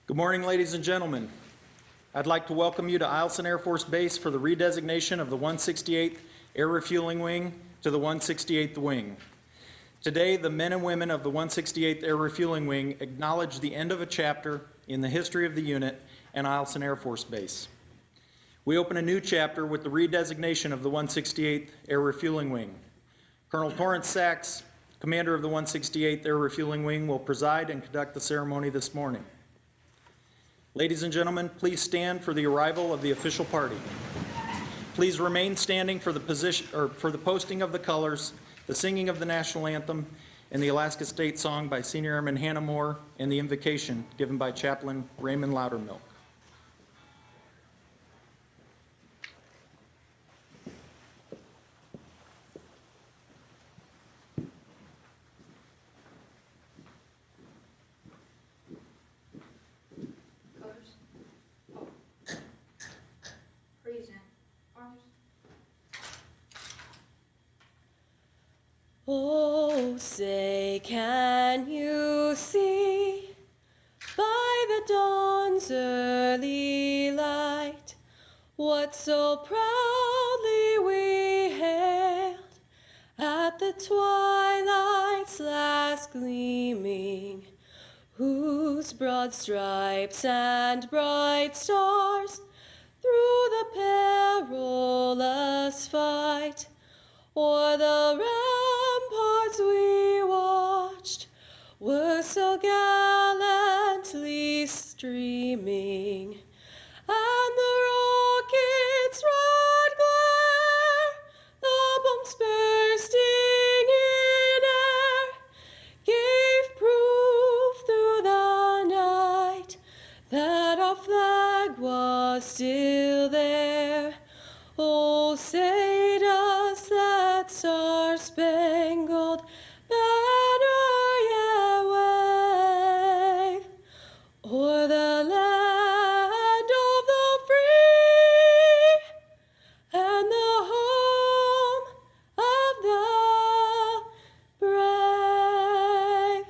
Good morning, ladies and gentlemen. I'd like to welcome you to Eielson Air Force Base for the redesignation of the 168th Air Refueling Wing to the 168th Wing. Today, the men and women of the 168th Air Refueling Wing acknowledge the end of a chapter in the history of the unit and Eielson Air Force Base. We open a new chapter with the redesignation of the 168th Air Refueling Wing. Colonel Torrance Sachs, commander of the 168th Air Refueling Wing, will preside and conduct the ceremony this morning. Ladies and gentlemen, please stand for the arrival of the official party. Please remain standing for the posting of the colors, the singing of the national anthem, and the Alaska State Song by Senior Airman Hannah Moore, and the invocation given by Chaplain Raymond Loudermilk. Oh, say, can you see by the dawn's early light what so proudly we hailed at the twilight's last gleaming, whose broad stripes and bright stars through the perilous fight o'er the ramparts we watched were so gallantly streaming, and the rocket's red glare, the bombs bursting in air, gave proof through the night that our flag was still there. Oh, say does that star-spangled banner yet wave o'er the land of the free and the home of the brave?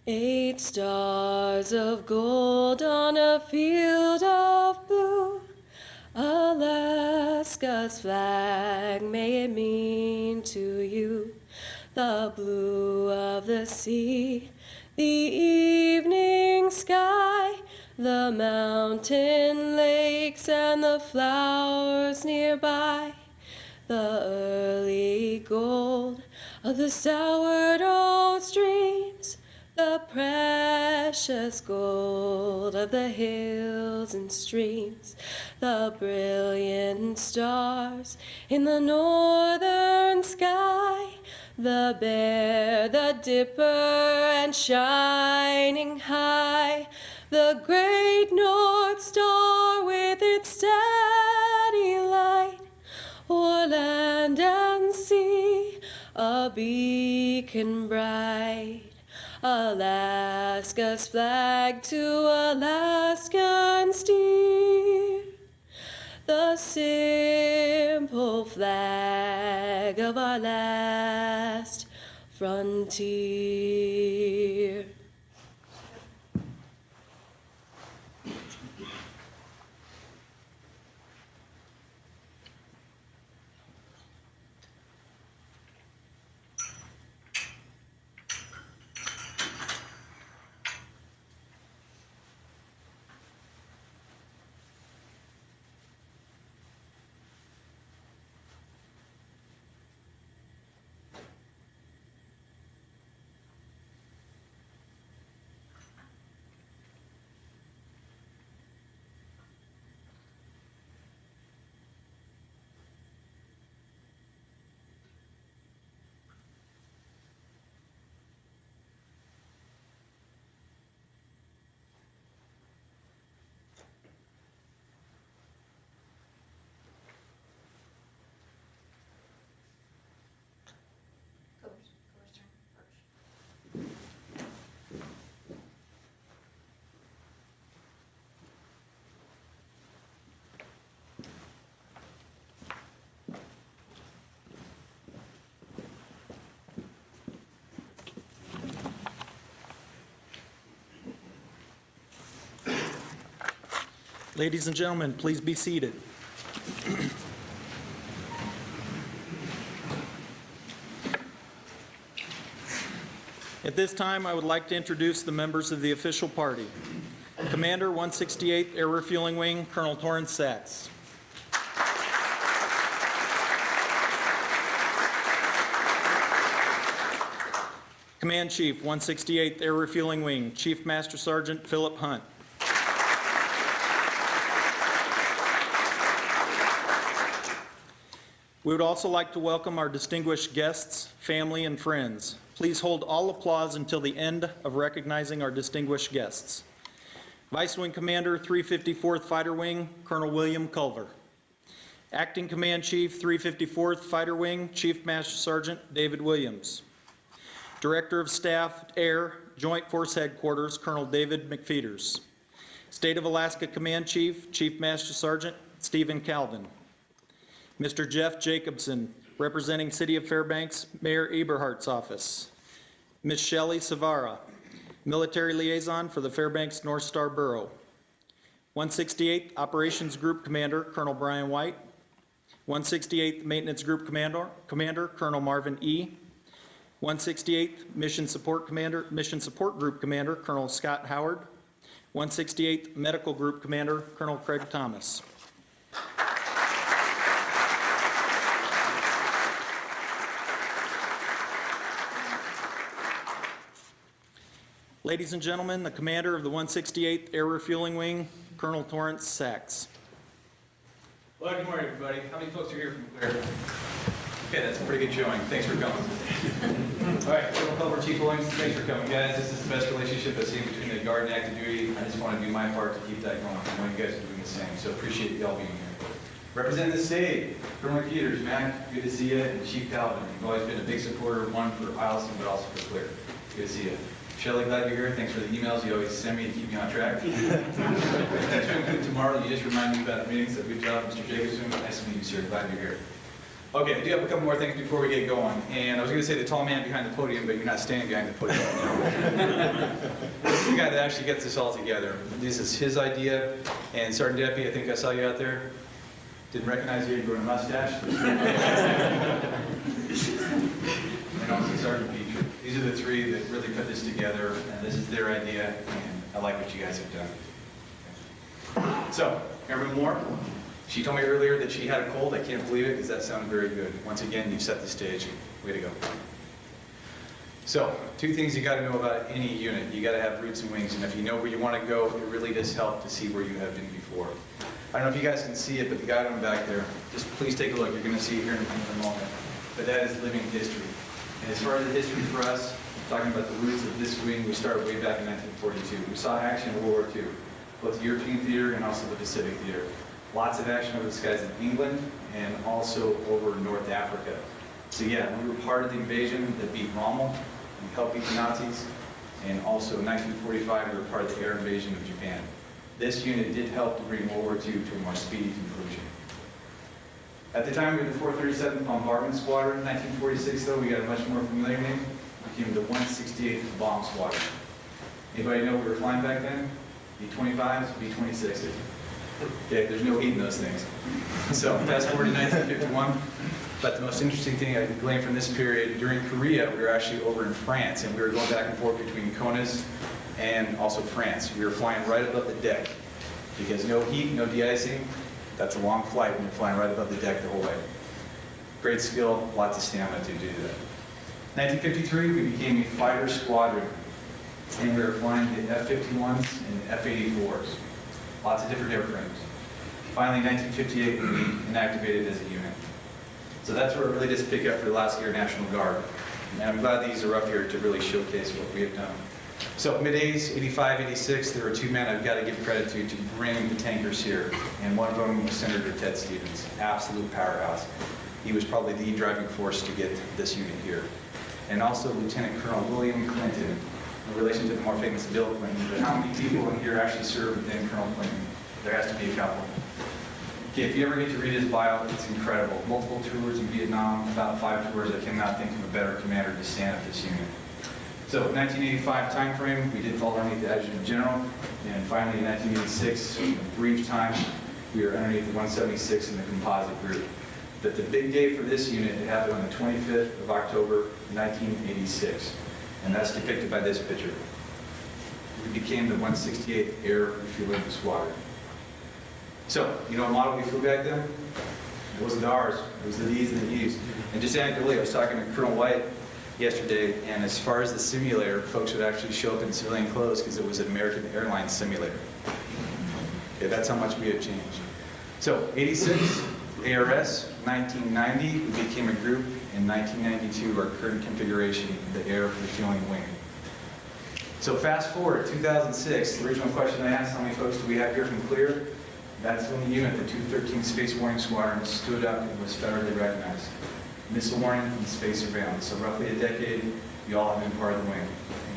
Eight stars of gold on a field of blue, Alaska's flag, may it mean to you the blue of the sea, the evening sky, the mountain lakes and the flowers nearby, the early gold of the sourdough streams, the precious gold of the hills and streams, the brilliant stars in the northern sky, the Bear, the Dipper, and shining high, the great North Star with its steady light, o'er land and sea, a beacon bright. Alaska's flag to Alaskans dear, the simple flag of our last frontier. Ladies and gentlemen, please be seated. At this time, I would like to introduce the members of the official party. Commander, 168th Air Refueling Wing, Colonel Torrance Sachs. Command Chief, 168th Air Refueling Wing, Chief Master Sergeant Philip Hunt. We would also like to welcome our distinguished guests, family, and friends. Please hold all applause until the end of recognizing our distinguished guests. Vice Wing Commander, 354th Fighter Wing, Colonel William Culver. Acting Command Chief, 354th Fighter Wing, Chief Master Sergeant David Williams. Director of Staff, Air, Joint Force Headquarters, Colonel David McFeeters. State of Alaska Command Chief, Chief Master Sergeant Stephen Calvin. Mr. Jeff Jacobson, representing City of Fairbanks, Mayor Eberhardt's office. Ms. Shelley Savara, Military Liaison for the Fairbanks North Star Borough. 168th Operations Group Commander, Colonel Brian White. 168th Maintenance Group Commander, Colonel Marvin E. 168th Mission Support Group Commander, Colonel Scott Howard. 168th Medical Group Commander, Colonel Craig Thomas. Ladies and gentlemen, the commander of the 168th Air Refueling Wing, Colonel Torrance Sachs. Well, good morning, everybody. How many folks are here from Clear? Okay, that's a pretty good showing. Thanks for coming. All right, Colonel Culver, Chief Williams, thanks for coming, guys. This is the best relationship I've seen between the Guard and active duty. I just want to do my part to keep that going. I know you guys are doing the same, so appreciate y'all being here. Representing the state, Colonel McFeeters, man, good to see you, and Chief Calvin. You've always been a big supporter, one for Eielson, but also for Clear. Good to see you. Shelley, glad you're here. Thanks for the emails you always send me to keep me on track. Tomorrow, you just remind me about meetings. So good job, Mr. Jacobson. Nice to meet you, sir. Glad you're here. Okay, I do have a couple more things before we get going. And I was going to say the tall man behind the podium, but you're not standing behind the podium. This is the guy that actually gets this all together. This is his idea. And Sergeant Deputy, I think I saw you out there. Didn't recognize you. You're growing a mustache. And also Sergeant Beecher. These are the three that really put this together, and this is their idea, and I like what you guys have done. So, Airman Moore, she told me earlier that she had a cold. I can't believe it because that sounded very good. Once again, you've set the stage. Way to go. So, two things you got to know about any unit. You got to have roots and wings, and if you know where you want to go, it really does help to see where you have been before. I don't know if you guys can see it, but the guy on the back there, just please take a look. You're going to see it here in a moment. But that is living history. And as far as the history for us, talking about the roots of this wing, we started way back in 1942. We saw action in World War II, both the European theater and also the Pacific theater. Lots of action over the skies in England and also over North Africa. So yeah, we were part of the invasion that beat Rommel. We helped beat the Nazis. And also in 1945, we were part of the air invasion of Japan. This unit did help to bring World War II to a more speedy conclusion. At the time, we were the 437th Bombardment Squadron. In 1946, though, we got a much more familiar name. We became the 168th Bomb Squadron. Anybody know what we were flying back then? B-25s, B-26s. Okay, there's no heat in those things. So, fast forward to 1951. But the most interesting thing I gleaned from this period, during Korea, we were actually over in France, and we were going back and forth between Kaunas and also France. We were flying right above the deck. Because no heat, no de-icing. That's a long flight when you're flying right above the deck the whole way. Great skill, lots of stamina to do that. 1953, we became a fighter squadron, and we were flying the F-51s and F-84s. Lots of different airframes. Finally, in 1958, we inactivated as a unit. So that's where it really does pick up for the Alaska Air National Guard. And I'm glad these are up here to really showcase what we have done. So mid-80s, 85, 86, there were two men I've got to give credit to bring the tankers here. And one of them was Senator Ted Stevens, absolute powerhouse. He was probably the driving force to get this unit here. And also Lieutenant Colonel William Clinton, in relation to the more famous Bill Clinton. But how many people in here actually served within Colonel Clinton? There has to be a couple. Okay, if you ever get to read his bio, it's incredible. Multiple tours in Vietnam, about 5 tours. I cannot think of a better commander to stand up this unit. So 1985 timeframe, we did fall underneath the Adjutant General, and finally in 1986, a brief time, we were underneath the 176 in the composite group. But the big day for this unit, it happened on the 25th of October, 1986, and that's depicted by this picture. We became the 168th Air Refueling Squadron. So, you know what model we flew back then? It wasn't the R's, it was the D's and the E's. And just anecdotally, I was talking to Colonel White yesterday, and as far as the simulator, folks would actually show up in civilian clothes because it was an American Airlines simulator. Okay, that's how much we had changed. So, 86, ARS, 1990, we became a group. In 1992, our current configuration, the Air Refueling Wing. So fast forward, 2006, the original question I asked, how many folks do we have here from Clear? That's when the unit, the 213 Space Warning Squadron, stood up and was federally recognized. Missile warning and space surveillance. So roughly a decade, you all have been part of the wing.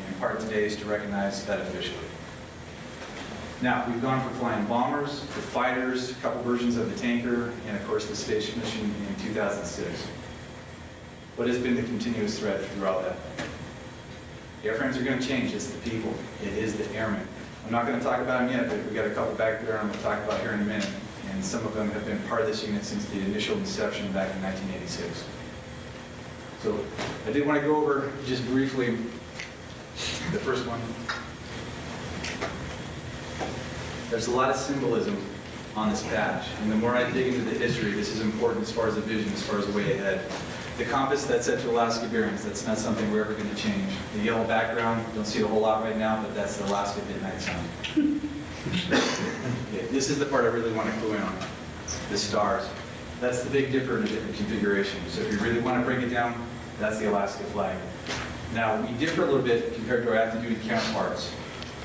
And part of today is to recognize that officially. Now, we've gone from flying bombers to fighters, a couple versions of the tanker, and of course the space mission in 2006. What has been the continuous thread throughout that? Airframes are going to change. It's the people. It is the airmen. I'm not going to talk about them yet, but we've got a couple back there I'm going to talk about here in a minute. And some of them have been part of this unit since the initial inception back in 1986. So I did want to go over just briefly the first one. There's a lot of symbolism on this patch. And the more I dig into the history, this is important as far as a vision, as far as a way ahead. The compass, that's Central Alaska bearings. That's not something we're ever going to change. The yellow background, don't see it a whole lot right now, but that's the Alaska Midnight Sun. Okay, this is the part I really want to clue in on. The stars. That's the Big Dipper in a different configuration. So if you really want to break it down, that's the Alaska flag. Now, we differ a little bit compared to our active duty counterparts.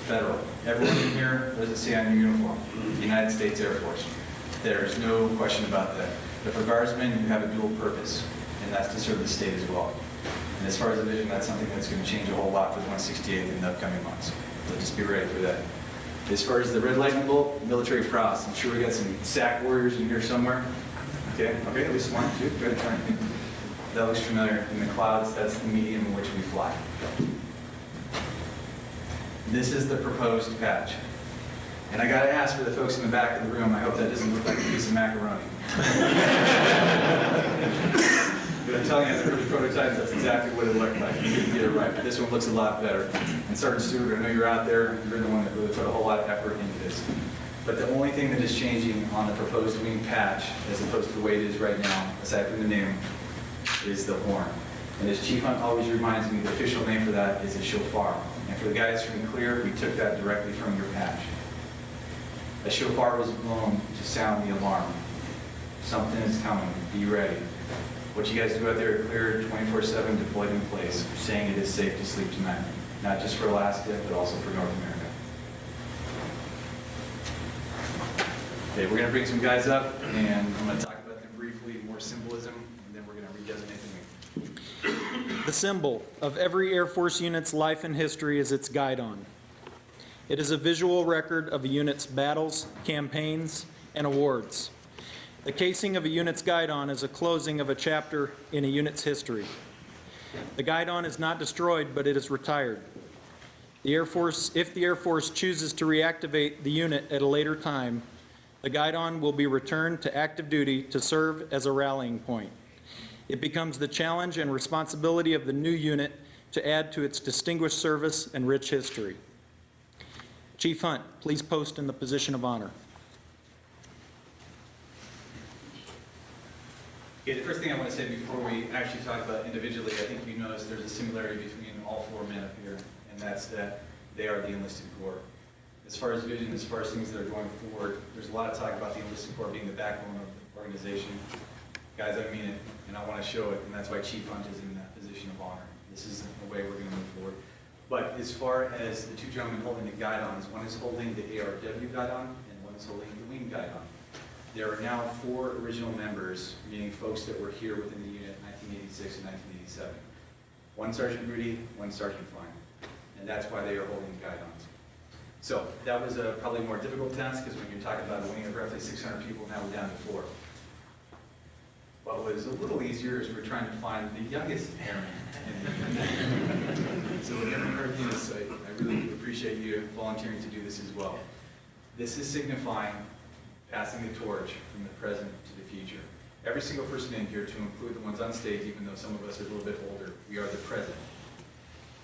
Federal. Everyone in here, what does it say on your uniform? The United States Air Force. There's no question about that. But for guardsmen, you have a dual purpose, and that's to serve the state as well. And as far as the vision, that's something that's going to change a whole lot for the 168th in the upcoming months. So just be ready for that. As far as the red lightning bolt, military prowess. I'm sure we got some SAC warriors in here somewhere. Okay, at least one, two, good. That looks familiar. In the clouds, that's the medium in which we fly. This is the proposed patch. And I got to ask for the folks in the back of the room, I hope that doesn't look like a piece of macaroni. But I'm telling you, the early prototypes, that's exactly what it looked like. You didn't get it right, but this one looks a lot better. And Sergeant Stewart, I know you're out there, you're the one that really put a whole lot of effort into this. But the only thing that is changing on the proposed wing patch, as opposed to the way it is right now, aside from the name, is the horn. And as Chief Hunt always reminds me, the official name for that is a shofar. And for the guys from Clear, we took that directly from your patch. A shofar was blown to sound the alarm. Something is coming, be ready. What you guys do out there at Clear 24/7 deployed in place, saying it is safe to sleep tonight. Not just for Alaska, but also for North America. Okay, we're going to bring some guys up, and I'm going to talk about them briefly, more symbolism, and then we're going to redesignate the wing. The symbol of every Air Force unit's life and history is its guidon. It is a visual record of a unit's battles, campaigns, and awards. The casing of a unit's guidon is a closing of a chapter in a unit's history. The guidon is not destroyed, but it is retired. If the Air Force chooses to reactivate the unit at a later time, the guidon will be returned to active duty to serve as a rallying point. It becomes the challenge and responsibility of the new unit to add to its distinguished service and rich history. Chief Hunt, please post in the position of honor. Okay, the first thing I want to say before we actually talk about individually, I think you notice there's a similarity between all four men up here, and that's that they are the enlisted corps. As far as vision, as far as things that are going forward, there's a lot of talk about the enlisted corps being the backbone of the organization. Guys, I mean it, and I want to show it, and that's why Chief Hunt is in that position of honor. This is the way we're going to move forward. But as far as the two gentlemen holding the guidons, one is holding the ARW guidon, and one is holding the wing guidon. There are now 4 original members, meaning folks that were here within the unit in 1986 and 1987. One Sergeant Rudy, one Sergeant Fine. And that's why they are holding the guidons. So that was a probably more difficult task, because when you're talking about a wing of roughly 600 people, now we're down to 4. But what is a little easier is we're trying to find the youngest airman. So Airman Cardenas, I really appreciate you volunteering to do this as well. This is signifying passing the torch from the present to the future. Every single person in here, to include the ones on stage, even though some of us are a little bit older, we are the present.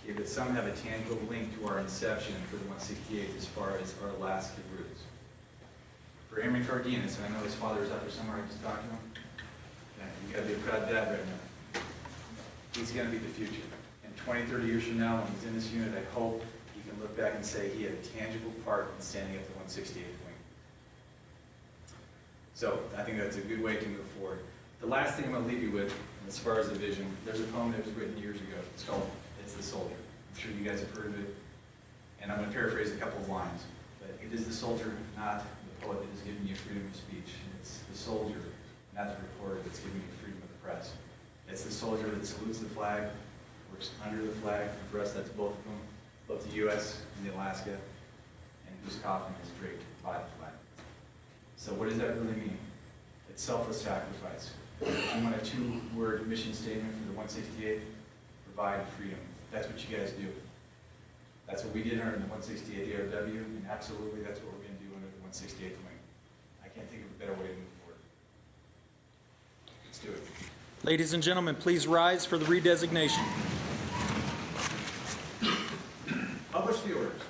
Okay, but some have a tangible link to our inception for the 168 as far as our Alaska roots. For Airman Cardenas, and I know his father is out there somewhere, I just talked to him. Yeah, you gotta be a proud dad right now. He's gonna be the future. And 20, 30 years from now, when he's in this unit, I hope he can look back and say he had a tangible part in standing up the 168th Wing. So I think that's a good way to move forward. The last thing I'm gonna leave you with, as far as the vision, there's a poem that was written years ago. It's called It's the Soldier. I'm sure you guys have heard of it. And I'm gonna paraphrase a couple of lines. But it is the soldier, not the poet, that is giving you freedom of speech. It's the soldier, not the reporter, that's giving you freedom of the press. It's the soldier that salutes the flag, works under the flag, and for us that's both of them, both the U.S. and the Alaska, and whose coffin is draped by the flag. So what does that really mean? It's selfless sacrifice. If you want a two-word mission statement for the 168th, provide freedom. That's what you guys do. That's what we did under the 168th ARW, and absolutely that's what we're going to do under the 168th Wing. I can't think of a better way to move forward. Let's do it. Ladies and gentlemen, please rise for the redesignation. Publish the orders.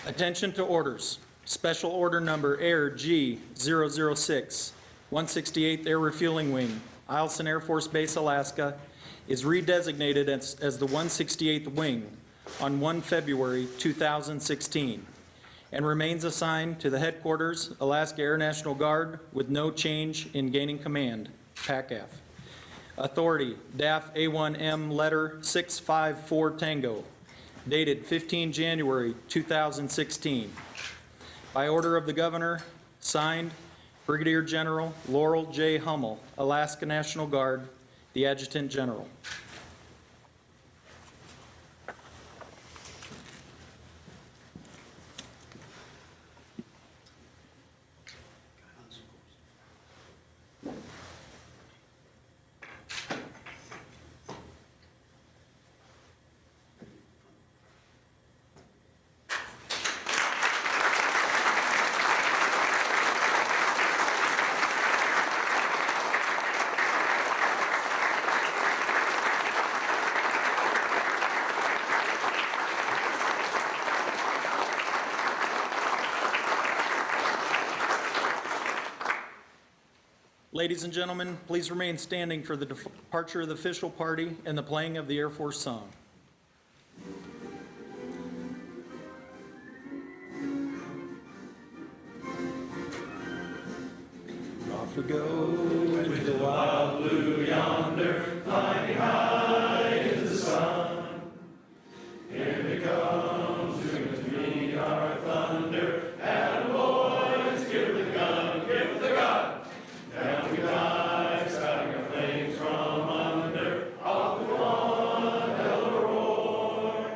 Attention to orders. Special Order Number Air G006, 168th Air Refueling Wing, Eielson Air Force Base, Alaska, is redesignated as the 168th Wing on 1 February 2016 and remains assigned to the Headquarters, Alaska Air National Guard, with no change in gaining command, PACAF. Authority, DAF A1M Letter 654 Tango, dated 15 January 2016. By order of the Governor, signed, Brigadier General Laurel J. Hummel, Alaska National Guard, the Adjutant General. Ladies and gentlemen, please remain standing for the departure of the official party and the playing of the Air Force song. Off we go into the wild blue yonder, flying high into the sun. Here it comes, ringing to me our thunder, and boys, give the gun, give the gun. Down we dive, spouting our flames from under, off with one hell of a roar.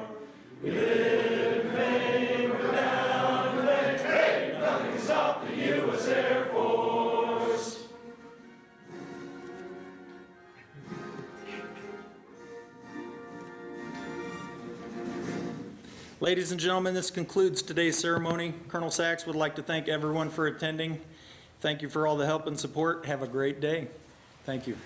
We live in vain, we're down in flames. Hey, nothing can stop the U.S. Air Force. Ladies and gentlemen, this concludes today's ceremony. Colonel Sachs would like to thank everyone for attending. Thank you for all the help and support. Have a great day. Thank you.